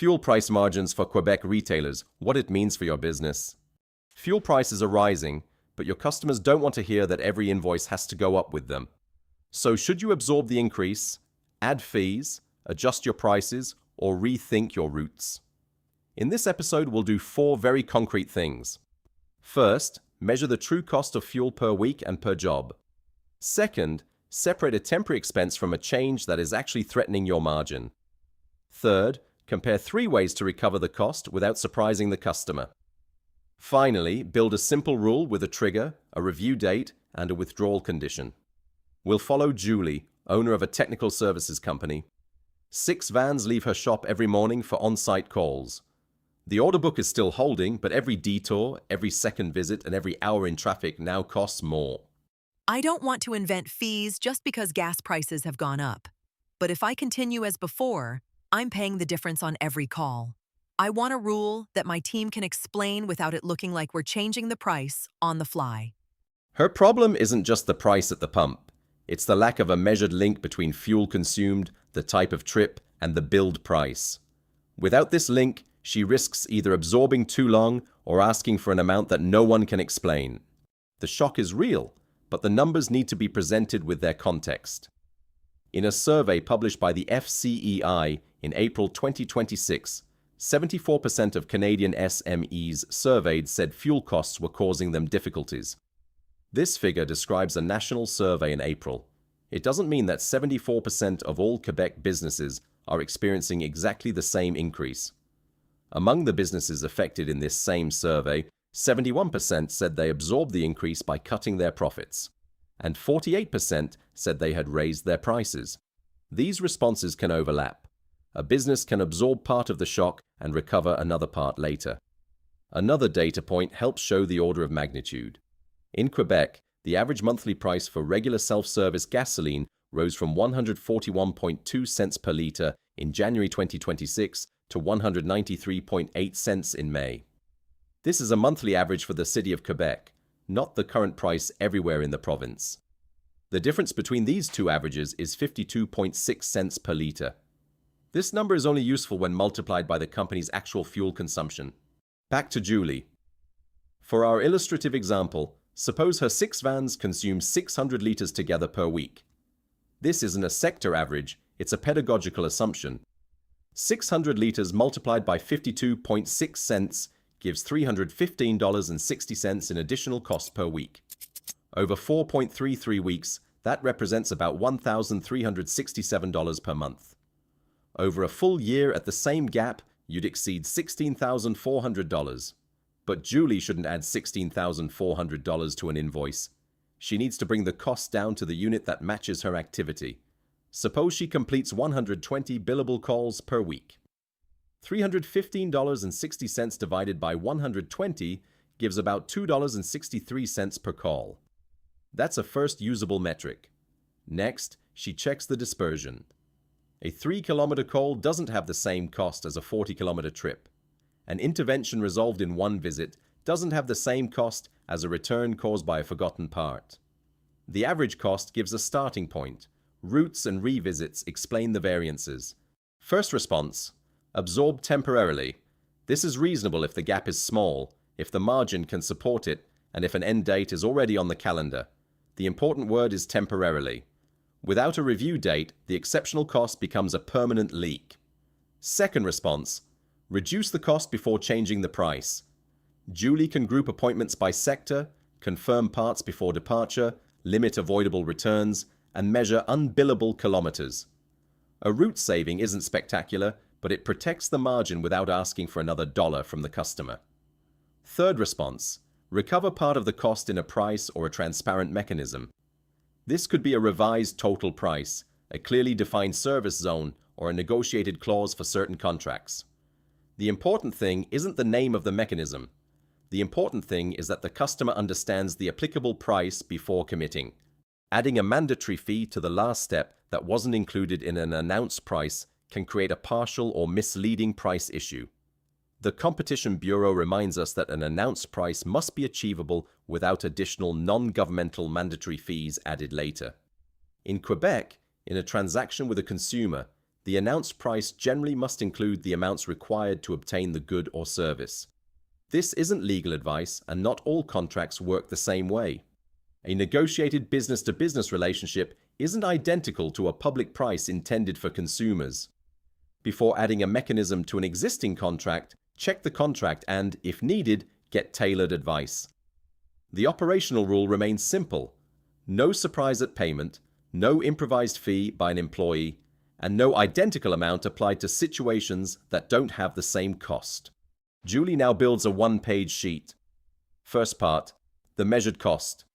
Fuel price margins for Quebec retailers, what it means for your business. Fuel prices are rising, but your customers don't want to hear that every invoice has to go up with them. So should you absorb the increase, add fees, adjust your prices, or rethink your routes? In this episode, we'll do 4 very concrete things. First, measure the true cost of fuel per week and per job. Second, separate a temporary expense from a change that is actually threatening your margin. Third, compare 3 ways to recover the cost without surprising the customer. Finally, build a simple rule with a trigger, a review date, and a withdrawal condition. We'll follow Julie, owner of a technical services company. 6 vans leave her shop every morning for on-site calls. The order book is still holding, but every detour, every second visit, and every hour in traffic now costs more. I don't want to invent fees just because gas prices have gone up. But if I continue as before, I'm paying the difference on every call. I want a rule that my team can explain without it looking like we're changing the price on the fly. Her problem isn't just the price at the pump. It's the lack of a measured link between fuel consumed, the type of trip, and the billed price. Without this link, she risks either absorbing too long or asking for an amount that no one can explain. The shock is real, but the numbers need to be presented with their context. In a survey published by the FCEI in April 2026, 74% of Canadian SMEs surveyed said fuel costs were causing them difficulties. This figure describes a national survey in April. It doesn't mean that 74% of all Quebec businesses are experiencing exactly the same increase. Among the businesses affected in this same survey, 71% said they absorbed the increase by cutting their profits, and 48% said they had raised their prices. These responses can overlap. A business can absorb part of the shock and recover another part later. Another data point helps show the order of magnitude. In Quebec, the average monthly price for regular self-service gasoline rose from 141.2 cents per litre in January 2026 to 193.8 cents in May. This is a monthly average for the city of Quebec, not the current price everywhere in the province. The difference between these two averages is 52.6 cents per litre. This number is only useful when multiplied by the company's actual fuel consumption. Back to Julie. For our illustrative example, suppose her 6 vans consume 600 litres together per week. This isn't a sector average, it's a pedagogical assumption. 600 litres multiplied by 52.6 cents gives $315.60 in additional cost per week. Over 4.33 weeks, that represents about $1,367 per month. Over a full year at the same gap, you'd exceed $16,400. But Julie shouldn't add $16,400 to an invoice. She needs to bring the cost down to the unit that matches her activity. Suppose she completes 120 billable calls per week. $315.60 divided by 120 gives about $2.63 per call. That's a first usable metric. Next, she checks the dispersion. A 3-kilometer call doesn't have the same cost as a 40-kilometer trip. An intervention resolved in one visit doesn't have the same cost as a return caused by a forgotten part. The average cost gives a starting point. Routes and revisits explain the variances. First response: absorb temporarily. This is reasonable if the gap is small, if the margin can support it, and if an end date is already on the calendar. The important word is temporarily. Without a review date, the exceptional cost becomes a permanent leak. Second response: reduce the cost before changing the price. Julie can group appointments by sector, confirm parts before departure, limit avoidable returns, and measure unbillable kilometers. A route saving isn't spectacular, but it protects the margin without asking for another dollar from the customer. Third response: recover part of the cost in a price or a transparent mechanism. This could be a revised total price, a clearly defined service zone, or a negotiated clause for certain contracts. The important thing isn't the name of the mechanism. The important thing is that the customer understands the applicable price before committing. Adding a mandatory fee to the last step that wasn't included in an announced price can create a partial or misleading price issue. The Competition Bureau reminds us that an announced price must be achievable without additional non-governmental mandatory fees added later. In Quebec, in a transaction with a consumer, The announced price generally must include the amounts required to obtain the good or service. This isn't legal advice, and not all contracts work the same way. A negotiated business-to-business relationship isn't identical to a public price intended for consumers. Before adding a mechanism to an existing contract, check the contract and, if needed, get tailored advice. The operational rule remains simple: no surprise at payment, no improvised fee by an employee, and no identical amount applied to situations that don't have the same cost. Julie now builds a one-page sheet. First part, the measured cost.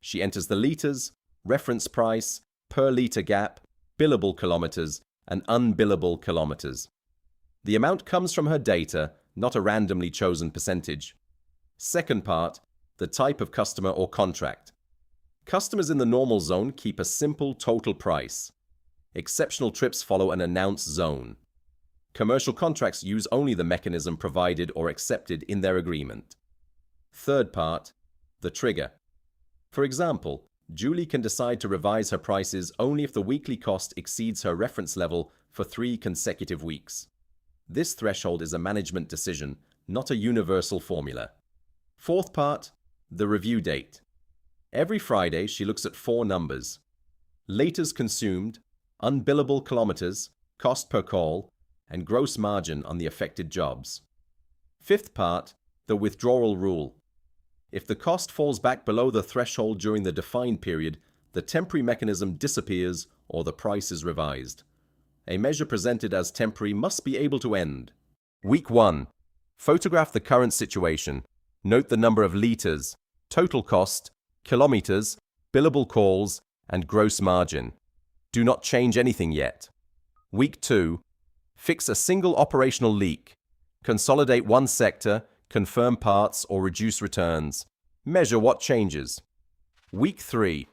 She enters the liters, reference price, per liter gap, billable kilometers, and unbillable kilometers. The amount comes from her data, not a randomly chosen percentage. Second part, the type of customer or contract. Customers in the normal zone keep a simple total price. Exceptional trips follow an announced zone. Commercial contracts use only the mechanism provided or accepted in their agreement. Third part, the trigger. For example, Julie can decide to revise her prices only if the weekly cost exceeds her reference level for 3 consecutive weeks. This threshold is a management decision, not a universal formula. Fourth part, the review date. Every Friday, she looks at 4 numbers: liters consumed, unbillable kilometers, cost per call, and gross margin on the affected jobs. Fifth part, the withdrawal rule. If the cost falls back below the threshold during the defined period, the temporary mechanism disappears or the price is revised. A measure presented as temporary must be able to end. Week 1. Photograph the current situation. Note the number of liters, total cost, kilometers, billable calls, and gross margin. Do not change anything yet. Week 2. Fix a single operational leak. Consolidate one sector, confirm parts, or reduce returns. Measure what changes. Week 3.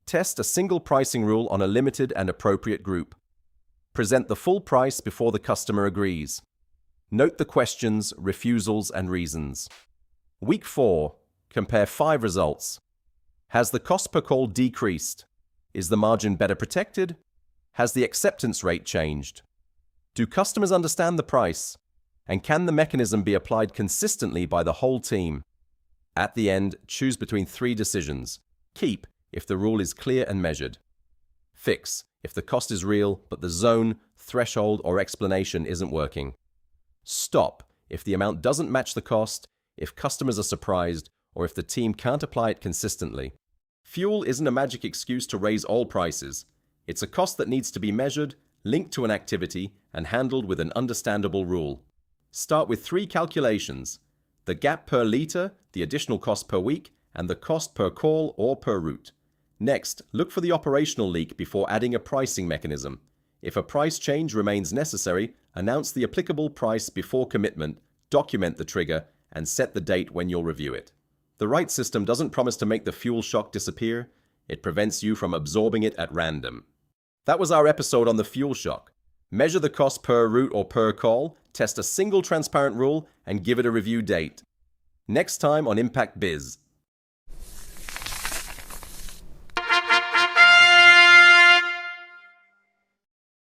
Test a single pricing rule on a limited and appropriate group. Present the full price before the customer agrees. Note the questions, refusals, and reasons. Week 4. Compare 5 results. Has the cost per call decreased? Is the margin better protected? Has the acceptance rate changed? Do customers understand the price? And can the mechanism be applied consistently by the whole team? At the end, choose between 3 decisions. Keep if the rule is clear and measured. Fix if the cost is real but the zone, threshold, or explanation isn't working. Stop if the amount doesn't match the cost, if customers are surprised, or if the team can't apply it consistently. Fuel isn't a magic excuse to raise all prices. It's a cost that needs to be measured, linked to an activity, and handled with an understandable rule. Start with 3 calculations: the gap per liter, the additional cost per week, and the cost per call or per route. Next, look for the operational leak before adding a pricing mechanism. If a price change remains necessary, announce the applicable price before commitment, document the trigger, and set the date when you'll review it. The right system doesn't promise to make the fuel shock disappear. It prevents you from absorbing it at random. That was our episode on the fuel shock. Measure the cost per route or per call, test a single transparent rule, and give it a review date. Next time on Impact Biz.